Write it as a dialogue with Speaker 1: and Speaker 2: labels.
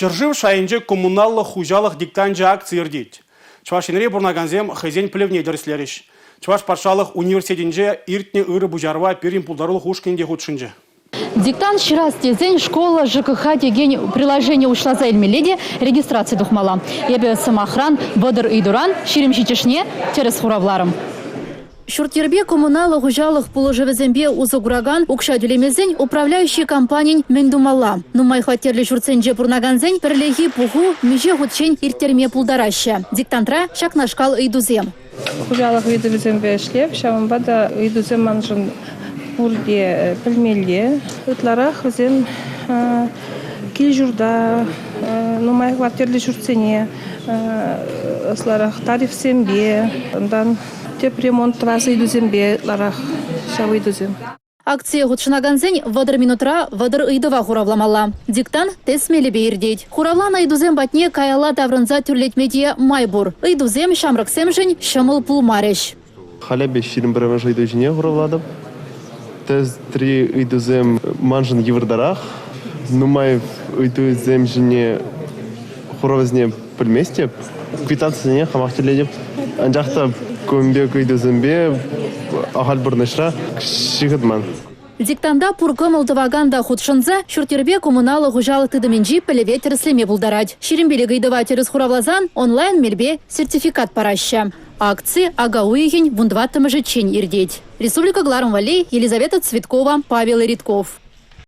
Speaker 1: Чыржыв шайынче коммуналлы хужалық диктанжы акция ердейді. Чувашинре бурнаганзем хызен плевне дәріслеріш. Чуваш патшалық университетінже иртне ыры бужарва перим пулдарылық ушкенде худшынжы.
Speaker 2: Диктант шырас тезен школа ЖКХ деген приложение ушлаза эльмеледе регистрация духмала. Ебе самохран, бодыр идуран, ширимшичешне, терес хуравларым. Шуртербе коммуналы хужалық пулыжывезембе узугураган укша дюлемезень управляющий компаниян мендумала. Нумай хватерлі шурценже пурнаганзень перлеги пуху меже худчень иртерме пулдараща. Диктантра шакнашкал идузем.
Speaker 3: Хужалық идузембе шлеп, шавамбада идузем манжын урде пельмеле. Ытларах өзем килжурда, нумай хватерлі шурцене, ысларах тариф сембе, теп ремонт вазы идузембе ларах шавы идузем.
Speaker 2: Акция худшынаганзень вадыр минутра вадыр ыйдыва хуравламала. Диктан тесмелебе ирдейд. Хуравлана идузем батне каяла таврынза түрлетмедия майбур. Ыйдузем шамрыксем жень шамыл пулмареш.
Speaker 4: Халябе ширим бірімі идузене хуравладым. Тез три идузем манжын евардарах. Нумай идузем жіне хуравызне пульместе. Квитанцияне хамақтеледім. Анжақта көмбек идузембе ахал бұрнышра шигытман.
Speaker 2: Диктанда пургым ылдываганда худшынза шуртербе коммуналы хужалы тыдыменжи пілеве терслеме булдарать. Ширимбелі гайдыва терес хуравлазан онлайн мельбе сертификат параща. Акции агауиген вундваттымы жечень ирдеть. Республика Гларом Валей, Елизавета Цветкова, Павел Ритков.